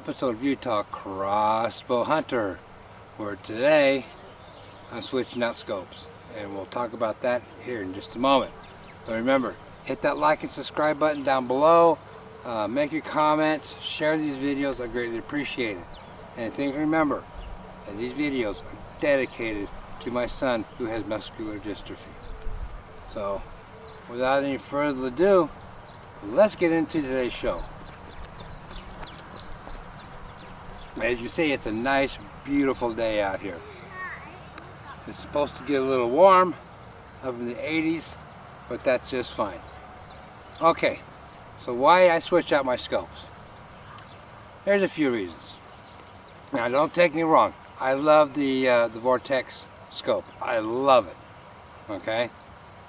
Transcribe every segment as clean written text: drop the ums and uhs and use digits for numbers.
episode of Utah Crossbow Hunter, where today I'm switching out scopes, and we'll talk about that here in just a moment. But remember, hit that like and subscribe button down below, make your comments, share these videos. I greatly appreciate it. And think, remember that these videos are dedicated to my son who has muscular dystrophy. So without any further ado, let's get into today's show. As you see, it's a nice, beautiful day out here. It's supposed to get a little warm, up in the 80s, but that's just fine. Okay, so why I switch out my scopes? There's a few reasons. Now, don't take me wrong. I love the Vortex scope. I love it. Okay,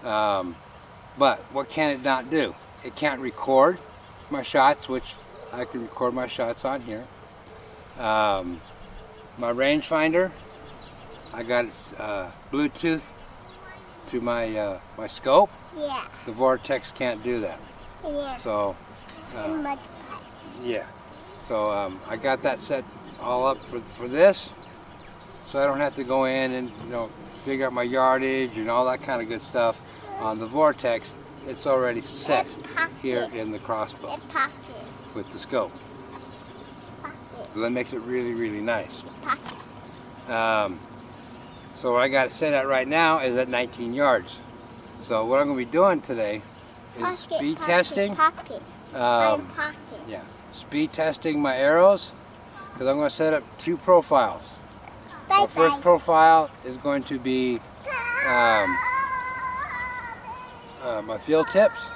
but what can it not do? It can't record my shots, which I can record my shots on here. My rangefinder, I got Bluetooth to my my scope. Yeah. The Vortex can't do that. Yeah. So yeah. So I got that set all up for this, so I don't have to go in and figure out my yardage and all that kind of good stuff. On the Vortex, it's already set here in the Crossbow with the scope. So that makes it really, really nice. So what I got it set at right now is at 19 yards. So what I'm going to be doing today is speed testing. Yeah, speed testing my arrows, because I'm going to set up two profiles. My first profile is going to be my field tips.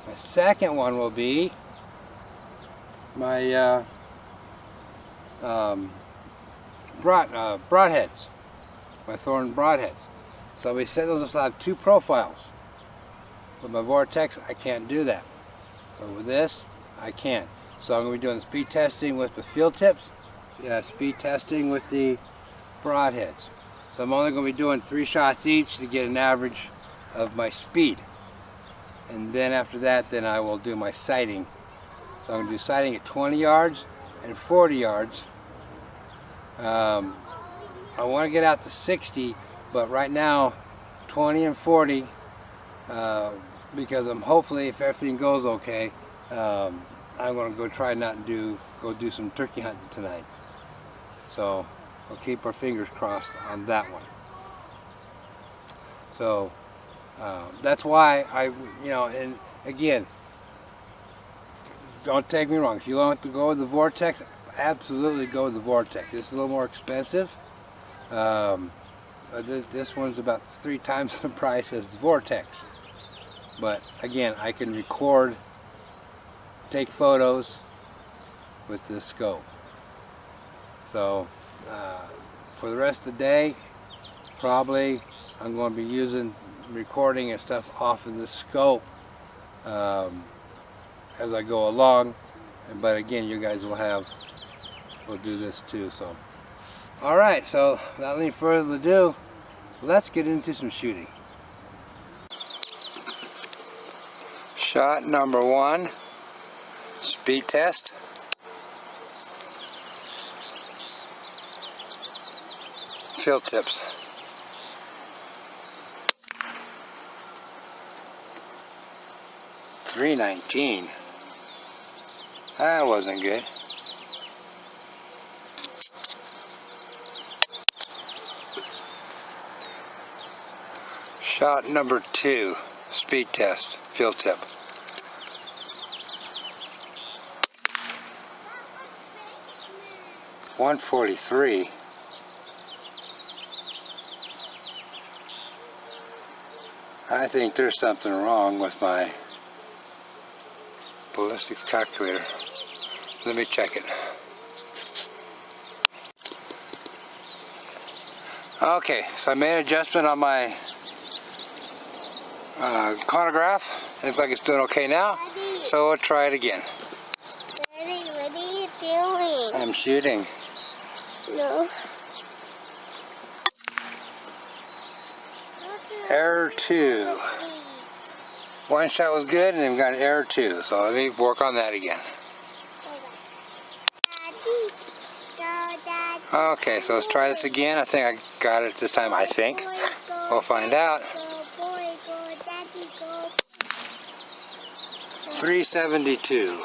My second one will be my broadheads, my thorn broadheads. So we set those aside, two profiles. With my Vortex, I can't do that. But with this, I can. So I'm going to be doing speed testing with the field tips, speed testing with the broadheads. So I'm only going to be doing 3 shots each to get an average of my speed. And then after that, then I will do my sighting. So I'm going to do sighting at 20 yards and 40 yards. I want to get out to 60, but right now 20 and 40, because I'm hopefully, if everything goes okay, I'm going to go try not to go do some turkey hunting tonight. So we'll keep our fingers crossed on that one. So that's why and again, don't take me wrong. If you want to go with the Vortex, absolutely go with the Vortex. This is a little more expensive. This one's about 3 times the price as the Vortex. But again, I can record, take photos with this scope. So for the rest of the day, probably I'm going to be using recording and stuff off of the scope as I go along. But again, you guys will do this too. So alright, so without any further ado, let's get into some shooting. Shot number 1, speed test. Field tips. .319. That wasn't good. Shot number 2, speed test, field tip. .143. I think there's something wrong with my ballistics calculator. Let me check it. Okay, so I made an adjustment on my chronograph. Looks like it's doing okay now. Daddy. So we'll try it again. Daddy, what are you doing? I'm shooting. No. Error 2. One shot was good, and then we got an error 2. So let me work on that again. Okay, so let's try this again. I think I got it this time, I think. We'll find out. 372.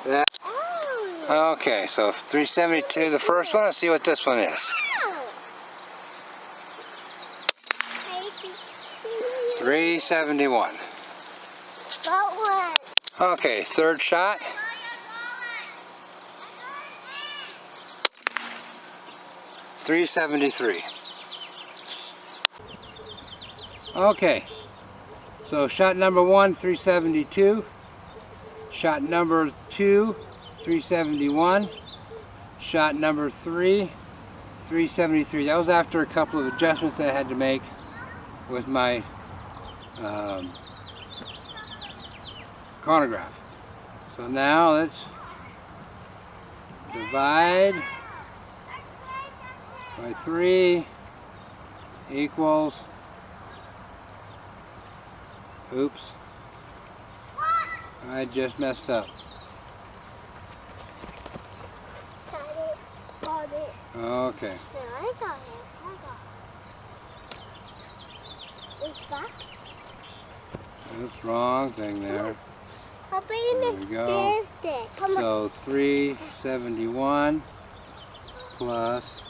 That. Okay, so 372 the first one. Let's see what this one is. 371. Okay, third shot. 373. Okay, so shot number 1, 372. Shot number 2, 371. Shot number 3, 373. That was after a couple of adjustments that I had to make with my chronograph. So now let's divide by 3 equals, oops, I just messed up. Okay. I got it. It's back. Oops, wrong thing there. There we go. So 371 plus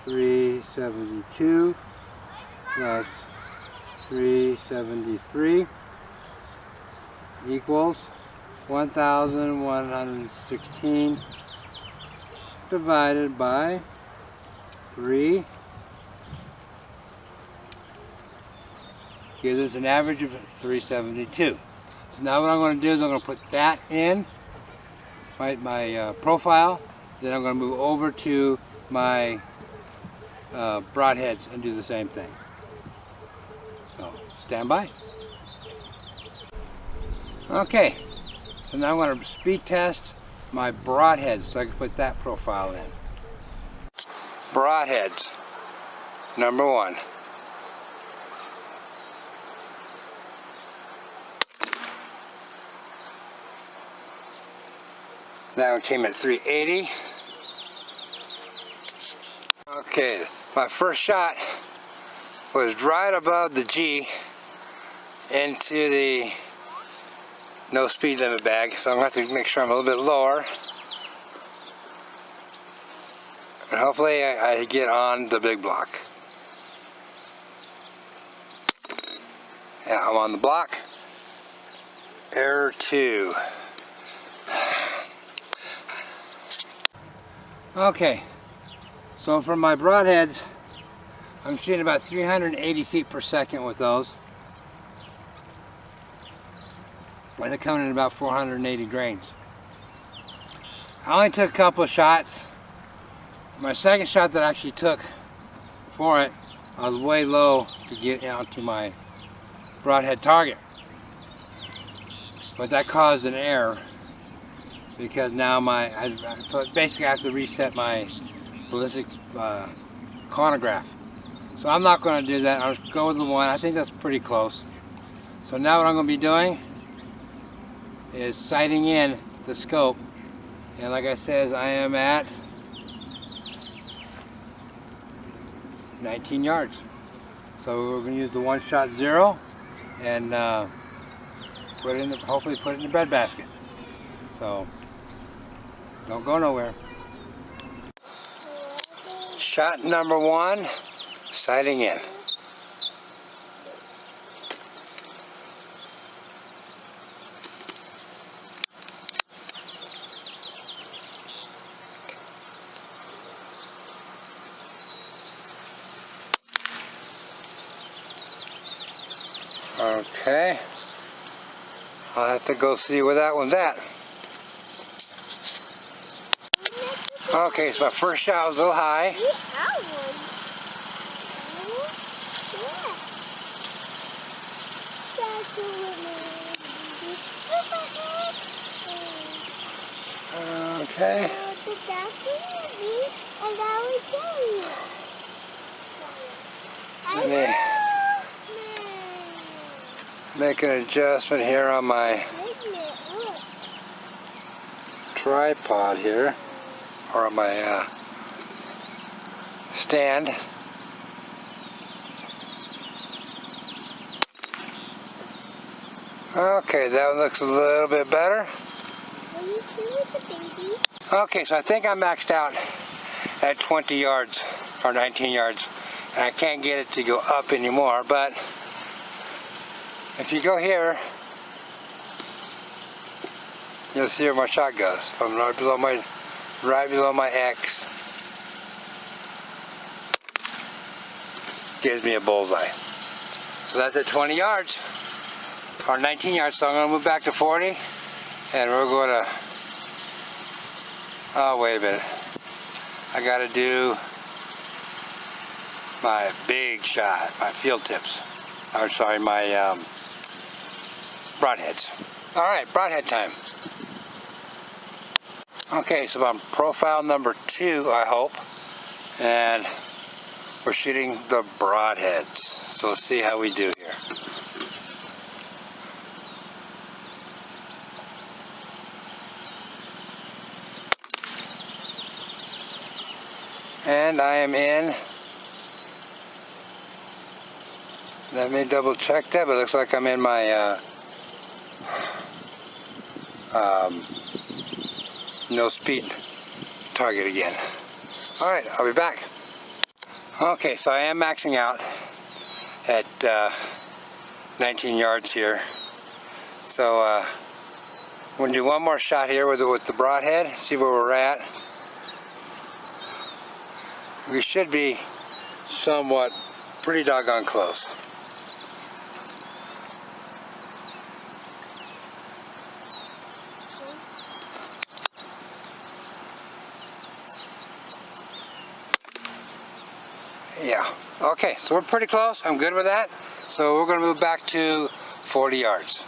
372 plus 373 equals 1,116 divided by 3 gives us an average of 372. So now what I'm going to do is I'm going to put that in my profile, then I'm going to move over to my broadheads and do the same thing. So stand by. Okay, so now I'm going to speed test my broadheads so I can put that profile in. Broadheads, number 1. That one came at 380. Okay, my first shot was right above the G into the no speed limit bag, so I'm going to have to make sure I'm a little bit lower. And hopefully I get on the big block. Yeah, I'm on the block. Error 2. Okay, so for my broadheads, I'm shooting about 380 feet per second with those. And they're coming in about 480 grains. I only took a couple of shots. My second shot that I actually took for it, I was way low to get out to my broadhead target. But that caused an error, because now so basically I have to reset my ballistic chronograph. So I'm not going to do that. I'll just go with the 1. I think that's pretty close. So now what I'm going to be doing is sighting in the scope. And like I said, I am at 19 yards. So we're going to use the 1-shot 0 and put it in hopefully put it in the breadbasket. So don't go nowhere. Shot number 1, sighting in. Okay, I'll have to go see where that one's at. Okay, so my first shot was a little high. Okay. Let me make an adjustment here on my tripod here, or on my stand. Okay, that one looks a little bit better. Are you through with the baby? Okay, so I think I maxed out at 20 yards or 19 yards. And I can't get it to go up anymore, but if you go here, you'll see where my shot goes. I'm right below my X. Gives me a bullseye. So that's at 20 yards or 19 yards. So I'm going to move back to 40, and we're going to. Oh, wait a minute. I got to do my big shot, my field tips. I'm sorry, my broadheads. All right, broadhead time. Okay, so I'm profile number 2, I hope, and we're shooting the broadheads. So let's see how we do here. And I am in. Let me double check that, but it looks like I'm in my no speed target again. Alright, I'll be back. Okay, so I am maxing out at 19 yards here. So I'm going to do one more shot here with the broadhead, see where we're at. We should be somewhat pretty doggone close. Yeah, okay, so we're pretty close. I'm good with that. So we're going to move back to 40 yards.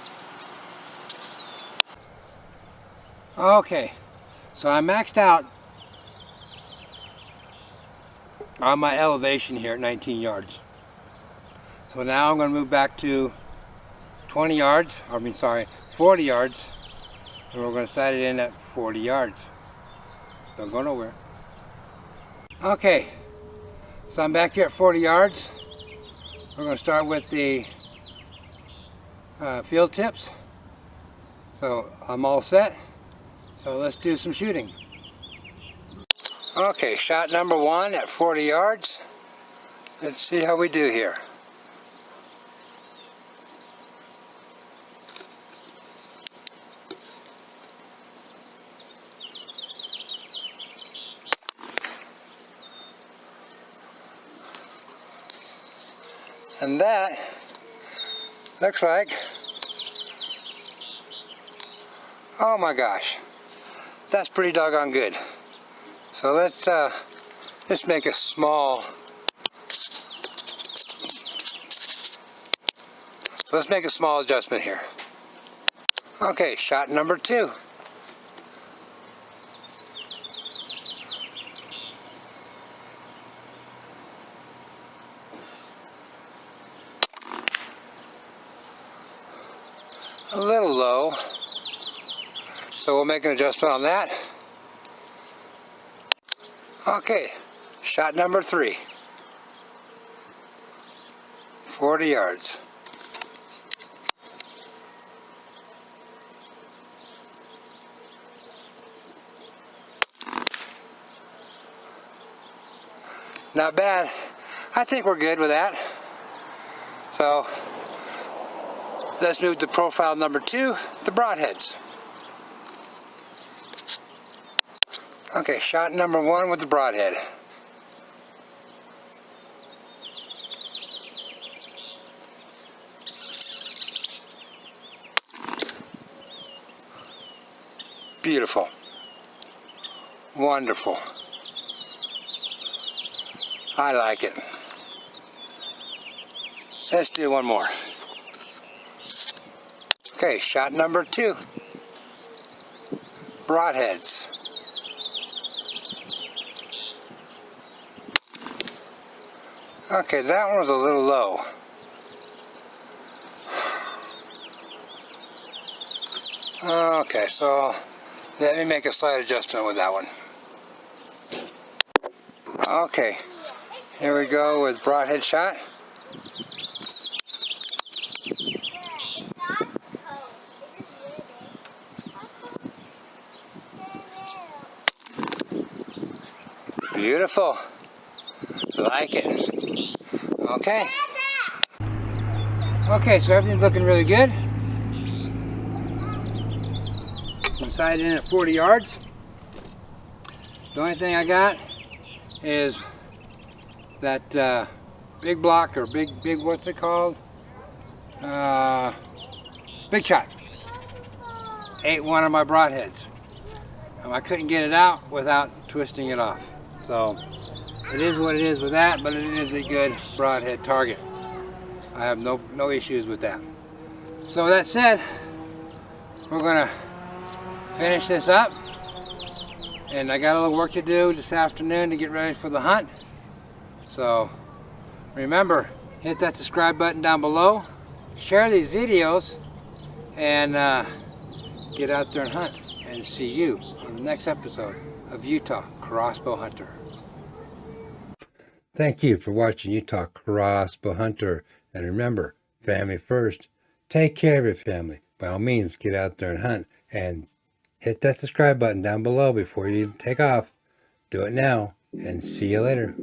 Okay, so I maxed out on my elevation here at 19 yards. So now I'm going to move back to 40 yards, and we're going to sight it in at 40 yards. Don't go nowhere. Okay, so I'm back here at 40 yards. We're going to start with the field tips. So I'm all set. So let's do some shooting. Okay, shot number 1 at 40 yards. Let's see how we do here. And that looks like, oh my gosh, that's pretty doggone good. So let's just make a small, adjustment here. Okay, shot number 2. A little low, so we'll make an adjustment on that. Okay, shot number 3, 40 yards. Not bad. I think we're good with that. So let's move to profile number 2, the broadheads. Okay, shot number 1 with the broadhead. Beautiful. Wonderful. I like it. Let's do one more. Okay, shot number 2. Broadheads. Okay, that one was a little low. Okay, so let me make a slight adjustment with that one. Okay, here we go with broadhead shot. Beautiful. Like it. Okay. Okay, so everything's looking really good. I'm sighted in at 40 yards. The only thing I got is that big block, or big, what's it called? Big shot. Ate one of my broadheads. I couldn't get it out without twisting it off. So it is what it is with that, but it is a good broadhead target. I have no issues with that. So with that said, we're gonna finish this up, and I got a little work to do this afternoon to get ready for the hunt. So remember, hit that subscribe button down below, share these videos, and get out there and hunt. And see you on the next episode of Utah Crossbow Hunter. Thank you for watching Utah Crossbow Hunter. And remember, family first. Take care of your family. By all means, get out there and hunt. And hit that subscribe button down below before you take off. Do it now, and see you later.